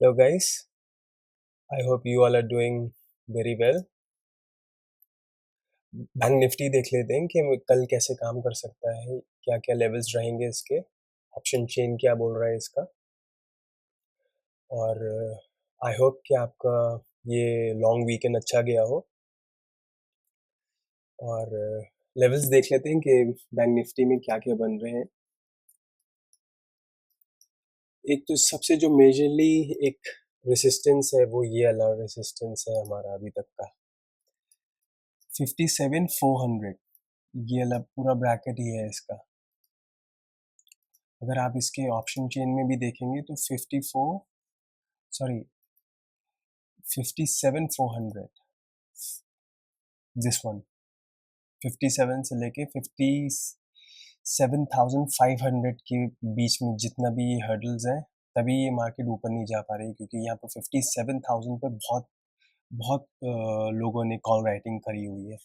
Hello guys, I hope you all are doing very well. Bank Nifty देख लेते हैं कि कल कैसे काम कर सकता है, क्या क्या लेवल्स रहेंगे इसके, ऑप्शन चेन क्या बोल रहा है इसका। और आई होप कि आपका ये लॉन्ग वीकेंड अच्छा गया हो। और लेवल्स देख लेते हैं कि बैंक निफ्टी में क्या क्या बन रहे हैं। एक तो सबसे जो मेजरली एक रेसिस्टेंस है वो ये वाला रेसिस्टेंस है हमारा अभी तक का 57,400। ये वाला पूरा ब्रैकेट ही है इसका। अगर आप इसके ऑप्शन चेन में भी देखेंगे तो 57,400 दिस वन 57 से लेके 57,500 के बीच में जितना भी ये हर्डल्स हैं, तभी ये मार्केट ऊपर नहीं जा पा रही, क्योंकि यहाँ पर 57,000 पे बहुत बहुत लोगों ने कॉल राइटिंग करी हुई है,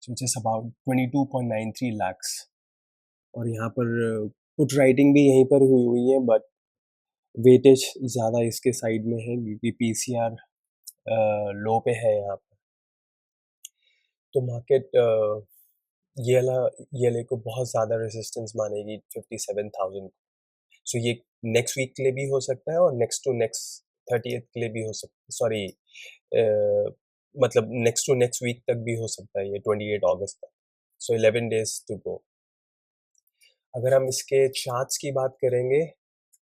विच इज अबाउट 22.93 lakhs। और यहाँ पर पुट राइटिंग भी यहीं पर हुई है, बट वेटेज ज़्यादा इसके साइड में है क्योंकि पीसीआर लो पे है यहाँ पर। तो मार्केट ये वाले को बहुत ज़्यादा रेजिस्टेंस मानेगी 57,000 को। सो ये नेक्स्ट वीक के लिए भी हो सकता है और नेक्स्ट टू नेक्स्ट 30th के लिए भी हो सकता है, मतलब नेक्स्ट टू नेक्स्ट वीक तक भी हो सकता है, ये 28 अगस्त तक। सो 11 days टू गो। अगर हम इसके चार्ट्स की बात करेंगे,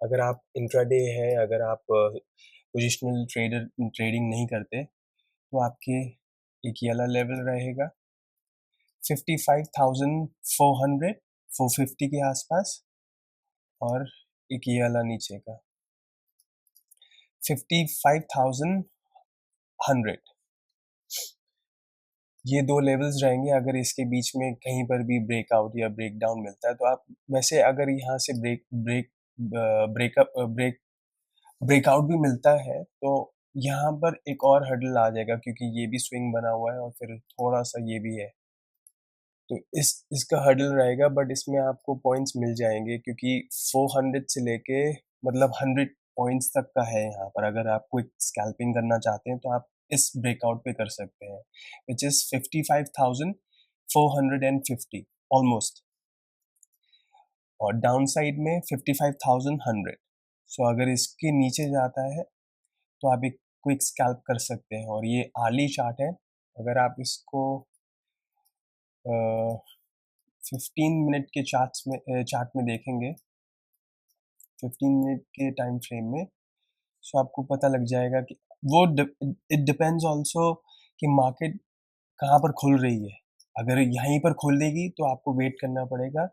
अगर आप इंट्राडे है, अगर आप पोजिशनल ट्रेडिंग नहीं करते, तो आपके एक ये वाला लेवल रहेगा 55,400 450 के आसपास, और एक ये वाला नीचे का 55,100। ये दो लेवल्स रहेंगे। अगर इसके बीच में कहीं पर भी ब्रेकआउट या ब्रेकडाउन मिलता है तो आप वैसे अगर यहाँ से ब्रेकआउट भी मिलता है तो यहाँ पर एक और हर्डल आ जाएगा, क्योंकि ये भी स्विंग बना हुआ है और फिर थोड़ा सा ये भी है, तो इसका हर्डल रहेगा। बट इसमें आपको पॉइंट्स मिल जाएंगे क्योंकि 400 से लेके मतलब 100 पॉइंट्स तक का है यहाँ पर। अगर आप क्विक स्कैल्पिंग करना चाहते हैं तो आप इस ब्रेकआउट पे कर सकते हैं, विच इज 55,450 ऑलमोस्ट, और डाउन साइड में 55,100। सो अगर इसके नीचे जाता है तो आप एक क्विक स्कैल्प कर सकते हैं। और ये आर्ली चार्ट है। अगर आप इसको 15 मिनट के चार्ट में देखेंगे, 15 मिनट के टाइम फ्रेम में, सो आपको पता लग जाएगा कि वो इट डिपेंड्स ऑल्सो कि मार्केट कहाँ पर खुल रही है। अगर यहीं पर खुल देगी तो आपको वेट करना पड़ेगा,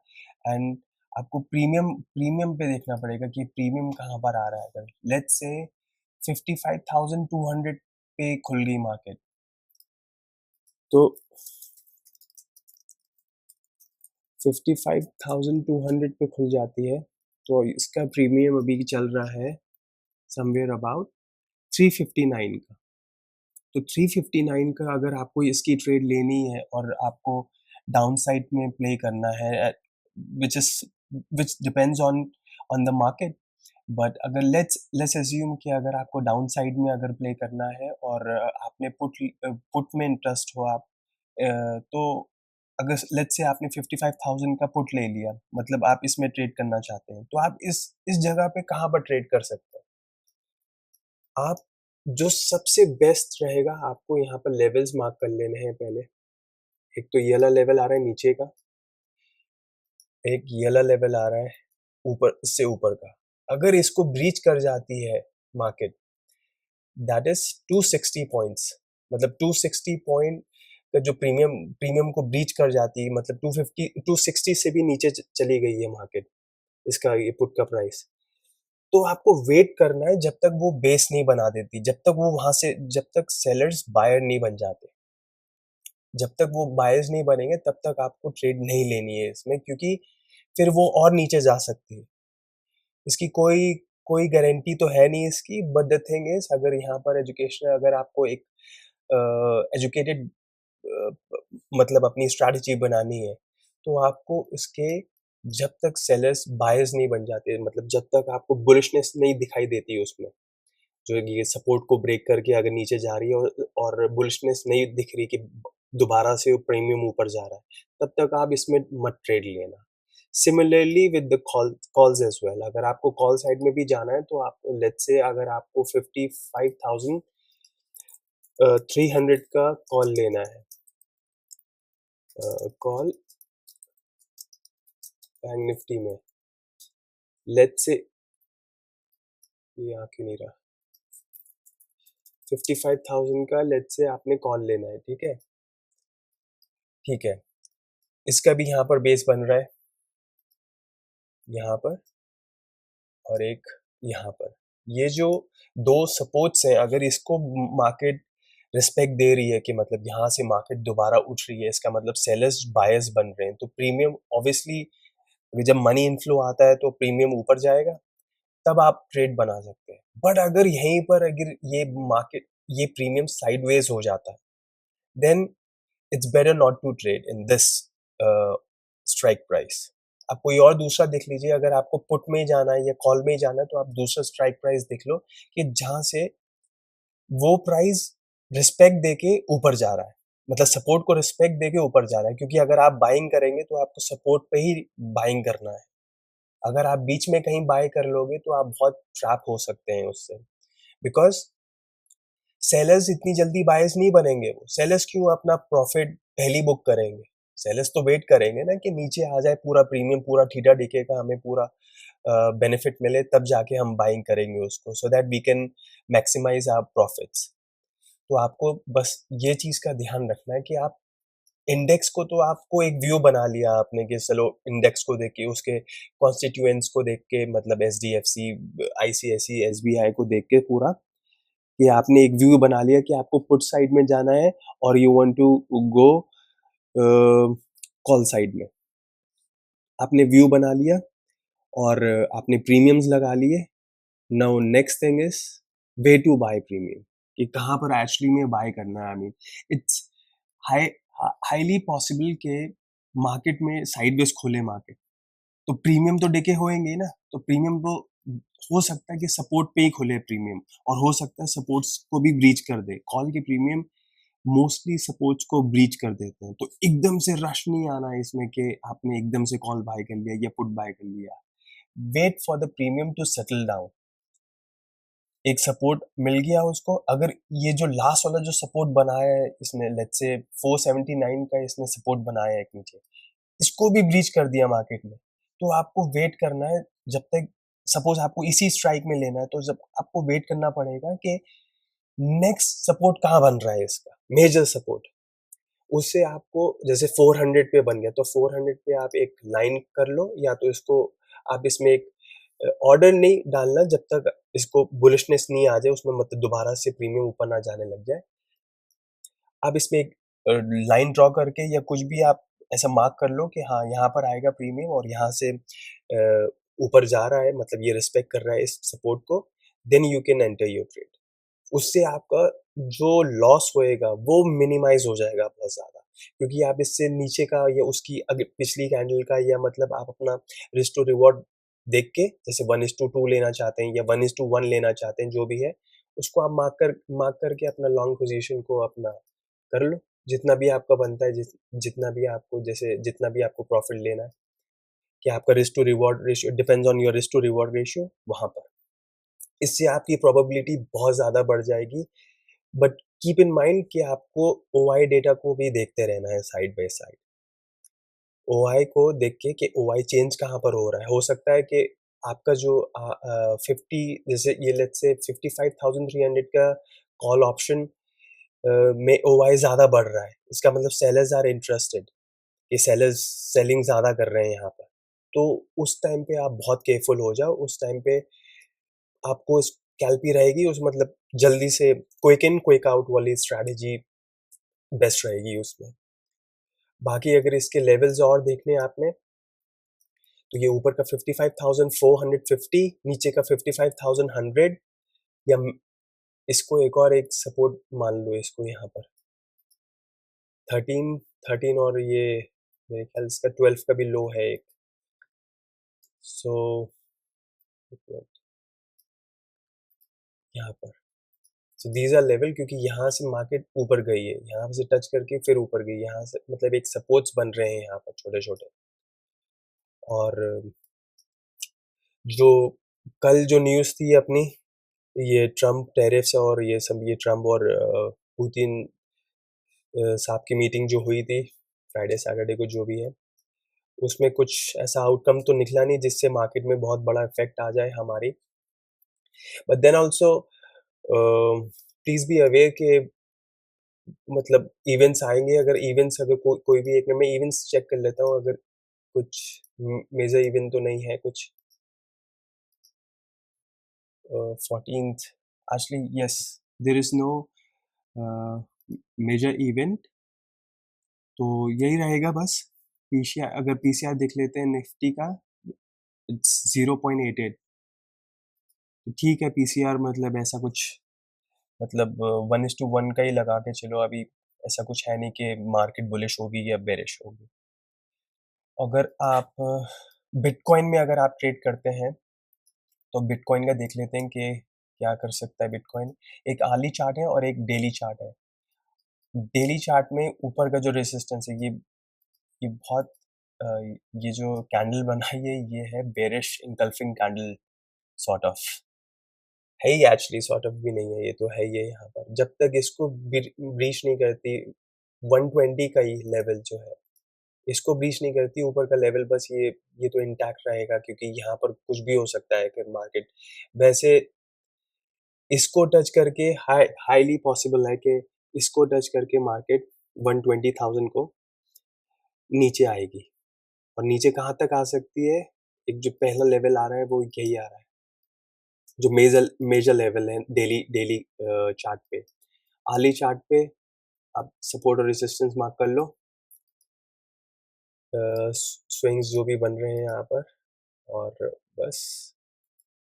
एंड आपको प्रीमियम पे देखना पड़ेगा कि प्रीमियम कहाँ पर आ रहा है। अगर लेट्स से 55,200 पे खुल गई मार्केट, तो 55,200 पे खुल जाती है तो इसका प्रीमियम अभी चल रहा है समवेयर अबाउट 359 का। तो 359 का अगर आपको इसकी ट्रेड लेनी है और आपको डाउन साइड में प्ले करना है, which depends on the market. But अगर लेट्स अज्यूम कि अगर आपको डाउन साइड में अगर प्ले करना है और आपने पुट में इंटरेस्ट हो आप, तो अगर लेट्स से आपने 55,000 का पुट ले लिया, मतलब आप इसमें ट्रेड करना चाहते हैं, तो आप इस जगह पे कहाँ पर ट्रेड कर सकते हैं। आप जो सबसे बेस्ट रहेगा, आपको यहाँ पर लेवल्स मार्क कर लेने हैं पहले। एक तो ये वाला लेवल आ रहा है नीचे का, एक ये वाला लेवल आ रहा है ऊपर, इससे ऊपर का। अगर इसको ब्रीच कर जाती है मार्केट, दैट इज 260 पॉइंट्स, मतलब 260 पॉइंट का जो प्रीमियम को ब्रीच कर जाती है, मतलब 260 से भी नीचे चली गई है मार्केट, इसका ये पुट का प्राइस, तो आपको वेट करना है जब तक वो बेस नहीं बना देती, जब तक वो वहां से, जब तक सेलर्स बायर नहीं बन जाते, जब तक वो बायर्स नहीं बनेंगे तब तक आपको ट्रेड नहीं लेनी है इसमें, क्योंकि फिर वो और नीचे जा सकती है। इसकी कोई कोई गारंटी तो है नहीं इसकी, बट द थिंग इज, अगर यहाँ पर एजुकेशन, अगर आपको एक एजुकेटेड मतलब अपनी स्ट्रैटेजी बनानी है, तो आपको इसके, जब तक सेलर्स बायर्स नहीं बन जाते, मतलब जब तक आपको बुलिशनेस नहीं दिखाई देती है उसमें, जो ये सपोर्ट को ब्रेक करके अगर नीचे जा रही है और बुलिशनेस नहीं दिख रही कि दोबारा से वो प्रीमियम ऊपर जा रहा है, तब तक आप इसमें मत ट्रेड लेना। Similarly with the calls as well, अगर आपको कॉल साइड में भी जाना है तो आप लेट्स से अगर आपको 55,000 300 का कॉल लेना है, कॉल बैंक निफ्टी में, लेट्स से ये आ क्यों नहीं रहा, 55,000 का लेट्स से आपने कॉल लेना है, ठीक है, ठीक है। इसका भी यहाँ पर बेस बन रहा है, यहाँ पर और एक यहाँ पर। ये जो दो सपोर्ट्स हैं, अगर इसको मार्केट रिस्पेक्ट दे रही है कि मतलब यहाँ से मार्केट दोबारा उठ रही है, इसका मतलब सेलर्स बायर्स बन रहे हैं, तो प्रीमियम ऑब्वियसली जब मनी इनफ्लो आता है तो प्रीमियम ऊपर जाएगा, तब आप ट्रेड बना सकते हैं। बट अगर यहीं पर अगर ये प्रीमियम साइडवेज हो जाता है, then it's better not to trade in this strike price. आप कोई और दूसरा देख लीजिए, अगर आपको पुट में ही जाना है या कॉल में ही जाना है तो आप दूसरा स्ट्राइक प्राइस देख लो कि जहां से वो प्राइस रिस्पेक्ट देके ऊपर जा रहा है, मतलब सपोर्ट को रिस्पेक्ट देके ऊपर जा रहा है, क्योंकि अगर आप बाइंग करेंगे तो आपको सपोर्ट पे ही बाइंग करना है। अगर आप बीच में कहीं बाय कर लोगे तो आप बहुत ट्रैप हो सकते हैं उससे, बिकॉज सेलर्स इतनी जल्दी बायर्स नहीं बनेंगे। वो सेलर्स क्यों अपना प्रॉफिट पहली बुक करेंगे? सेलर्स तो वेट करेंगे ना कि नीचे आ जाए पूरा प्रीमियम, पूरा ठीठा दिखेगा, हमें पूरा बेनिफिट मिले, तब जाके हम बाइंग करेंगे उसको, so that we can maximise our profits. तो आपको बस ये चीज का ध्यान रखना है कि आप इंडेक्स को, तो आपको एक व्यू बना लिया आपने कि चलो इंडेक्स को देख के, उसके कॉन्स्टिट्यूएंट्स को देख के, मतलब H D F C, ICICI, SBI को देख के पूरा, कि आपने एक व्यू बना लिया कि आपको पुट साइड में जाना है और you want to go call side में। आपने व्यू बना लिया और आपने प्रीमियम्स लगा लिए। Now next thing is way to buy premium, कि कहाँ पर एक्चुअली में बाय करना है। I mean it's high highly possible के मार्केट में साइडवेज खोले मार्केट, तो प्रीमियम तो डिके होएंगे ही ना, तो प्रीमियम तो हो सकता है कि सपोर्ट पे ही खुले प्रीमियम, और हो सकता है सपोर्ट्स को भी ब्रीच कर दे। कॉल के प्रीमियम मोस्टली सपोर्ट्स को ब्रीच कर देते हैं, तो एकदम से रश नहीं आना है इसमें कि आपने एकदम से कॉल बाय कर लिया या पुट बाय कर लिया। Wait for the premium to settle down. एक सपोर्ट मिल गया उसको, अगर ये जो लास्ट वाला जो सपोर्ट बनाया है इसने, लेट्स से 479 का इसने सपोर्ट बनाया है एक नीचे, इसको भी ब्रीच कर दिया मार्केट में, तो आपको वेट करना है जब तक, सपोज आपको इसी स्ट्राइक में लेना है, तो जब आपको वेट करना पड़ेगा कि नेक्स्ट सपोर्ट कहाँ बन रहा है इसका मेजर सपोर्ट। उससे आपको जैसे 400 पे बन गया, तो 400 पे आप एक लाइन कर लो, या तो इसको आप इसमें एक ऑर्डर नहीं डालना जब तक इसको बुलिशनेस नहीं आ जाए उसमें, मतलब दोबारा से प्रीमियम ऊपर ना जाने लग जाए। आप इसमें एक लाइन ड्रॉ करके या कुछ भी आप ऐसा मार्क कर लो कि हाँ यहाँ पर आएगा प्रीमियम और यहाँ से ऊपर जा रहा है, मतलब ये रिस्पेक्ट कर रहा है इस सपोर्ट को, then you can enter your trade. उससे आपका जो लॉस होएगा वो मिनिमाइज हो जाएगा बहुत ज़्यादा, क्योंकि आप इससे नीचे का या उसकी अगर पिछली कैंडल का, या मतलब आप अपना रिस्क टू रिवॉर्ड देख के, जैसे 1:2 लेना चाहते हैं या 1:1 लेना चाहते हैं, जो भी है उसको आप मार्क करके अपना लॉन्ग पोजीशन को अपना कर लो, जितना भी आपका बनता है, जितना भी आपको, जैसे जितना भी आपको प्रॉफिट लेना है, कि आपका risk to reward ratio depends on your risk to reward ratio वहां पर। इससे आपकी प्रोबेबिलिटी बहुत ज़्यादा बढ़ जाएगी। बट कीप इन माइंड कि आपको ओआई डेटा को भी देखते रहना है साइड बाय साइड। ओआई को देख के कि ओआई चेंज कहाँ पर हो रहा है। हो सकता है कि आपका जो 50, जैसे ये लेट्स से 55,300 का कॉल ऑप्शन में ओआई ज़्यादा बढ़ रहा है। इसका मतलब सेलर्स आर इंटरेस्टेड, ये सेलर्स सेलिंग ज़्यादा कर रहे हैं यहाँ पर। तो उस टाइम पे आप बहुत केयरफुल हो जाओ। उस टाइम पे आपको स्कैल्प ही रहेगी, उस मतलब जल्दी से क्विक इन क्विक आउट वाली स्ट्रैटेजी बेस्ट रहेगी उसमें। बाकी अगर इसके लेवल्स और देखने हैं आपने, तो ये ऊपर का 55,450, नीचे का 55,100, या इसको एक और एक सपोर्ट मान लो इसको यहाँ पर 13 13, और ये मेरे ख्याल इसका 12 का भी लो है एक। सो यहाँ पर। सो दीज आर लेवल, क्योंकि यहाँ से मार्केट ऊपर गई है, यहाँ से टच करके फिर ऊपर गई, यहाँ से मतलब एक सपोर्ट्स बन रहे हैं यहाँ पर छोटे छोटे। और जो कल जो न्यूज़ थी अपनी, ये ट्रम्प टैरिफ्स और ये सब, ये ट्रम्प और पुतिन साहब की मीटिंग जो हुई थी फ्राइडे सैटरडे को, जो भी है, उसमें कुछ ऐसा आउटकम तो निकला नहीं जिससे मार्केट में बहुत बड़ा इफेक्ट आ जाए हमारी। But then also please be aware कि मतलब इवेंट्स आएंगे, अगर इवेंट्स, अगर कोई भी एक मैं इवेंट्स चेक कर लेता हूँ, अगर कुछ मेजर इवेंट तो नहीं है कुछ। 14th, actually yes, there is no major event. तो यही रहेगा बस। पीसीआर, अगर पीसीआर देख लेते हैं निफ्टी का, इट्स 0.88। तो ठीक है, पीसीआर मतलब ऐसा कुछ, मतलब 1:1 का ही लगा के चलो अभी। ऐसा कुछ है नहीं कि मार्केट बुलिश होगी या बेरिश होगी। अगर आप बिटकॉइन में अगर आप ट्रेड करते हैं तो बिटकॉइन का देख लेते हैं कि क्या कर सकता है बिटकॉइन। एक आर्ली चार्ट है और एक डेली चार्ट है। डेली चार्ट में ऊपर का जो रेजिस्टेंस है, ये बहुत अ, ये जो कैंडल बनाई है, ये है bearish engulfing candle sort of. है ही एक्चुअली, सॉर्ट ऑफ भी नहीं है, ये तो है ही है। यहाँ पर जब तक इसको ब्रीच नहीं करती 120 का ही लेवल जो है, इसको ब्रीच नहीं करती ऊपर का लेवल, बस ये तो इंटैक्ट रहेगा, क्योंकि यहाँ पर कुछ भी हो सकता है फिर मार्केट। वैसे इसको टच करके हाईली पॉसिबल है कि इसको टच करके मार्केट 120,000 को नीचे आएगी। और नीचे कहाँ तक आ सकती है, एक जो पहला लेवल आ रहा है वो यही आ रहा है, जो मेजर मेजर लेवल है डेली डेली चार्ट पे। आर्ली चार्ट पे आप सपोर्ट और रेजिस्टेंस मार्क कर लो। स्विंग्स जो भी बन रहे हैं यहाँ पर, और बस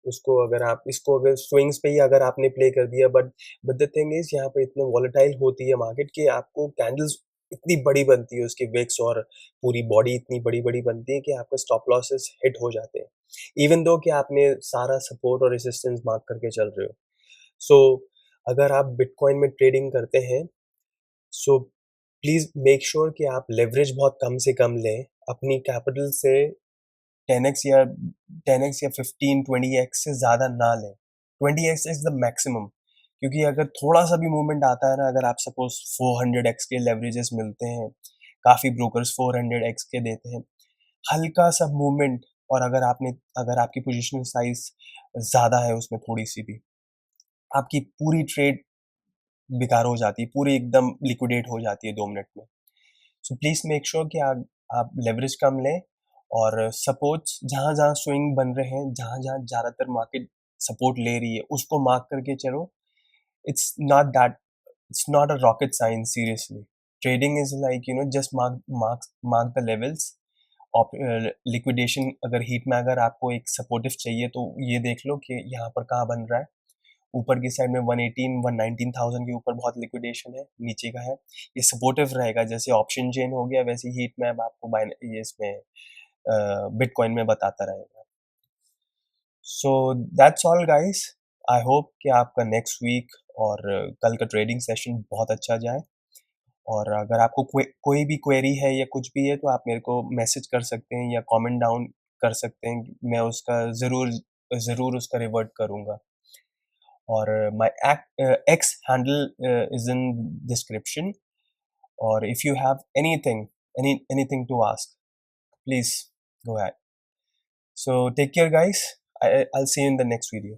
उसको अगर आप इसको अगर स्विंग्स पे ही अगर आपने प्ले कर दिया, बट द थिंग इज यहाँ पे इतना वॉलेटाइल होती है मार्केट कि आपको कैंडल्स इतनी बड़ी बनती है, उसके विक्स और पूरी बॉडी इतनी बड़ी बड़ी बनती है कि आपके स्टॉप लॉसेस हिट हो जाते हैं, इवन दो कि आपने सारा सपोर्ट और रेजिस्टेंस मार्क करके चल रहे हो। सो अगर आप बिटकॉइन में ट्रेडिंग करते हैं, सो प्लीज मेक श्योर कि आप लेवरेज बहुत कम से कम लें। अपनी कैपिटल से 10x या 10x या 15-20x से ज़्यादा ना लें। 20x इज द मैक्सिमम, क्योंकि अगर थोड़ा सा भी मूवमेंट आता है ना, अगर आप सपोज 400x के लेवरेजेस मिलते हैं, काफ़ी ब्रोकर्स 400x के देते हैं, हल्का सा मूवमेंट, और अगर आपकी पोजीशन साइज ज़्यादा है उसमें थोड़ी सी भी, आपकी पूरी ट्रेड बेकार हो जाती है, पूरी एकदम लिक्विडेट हो जाती है 2 मिनट में। सो प्लीज मेक श्योर कि आप लेवरेज कम लें, और सपोर्ट्स जहां जहां स्विंग बन रहे हैं, जहां जहां ज्यादातर मार्केट सपोर्ट ले रही है, उसको मार्क करके चलो। It's not that, it's not a rocket science, seriously. Trading is like just mark the levels. Liquidation अगर हीट में अगर आपको एक सपोर्टिव चाहिए तो ये देख लो कि यहाँ पर कहाँ बन रहा है। ऊपर की साइड में 119,000 के ऊपर बहुत लिक्विडेशन है, नीचे का है ये सपोर्टिव रहेगा। जैसे ऑप्शन चेन हो गया, वैसे हीट मैप आपको ये इसमें बिटकॉइन में बताता रहेगा। So that's all guys. I hope कि आपका नेक्स्ट वीक और कल का ट्रेडिंग सेशन बहुत अच्छा जाए। और अगर आपको कोई भी क्वेरी है या कुछ भी है तो आप मेरे को मैसेज कर सकते हैं या कमेंट डाउन कर सकते हैं, मैं उसका ज़रूर ज़रूर उसका रिवर्ट करूँगा। और my X handle is in description. और if you have anything to ask, please go ahead. So take care guys. I'll see you in the next video.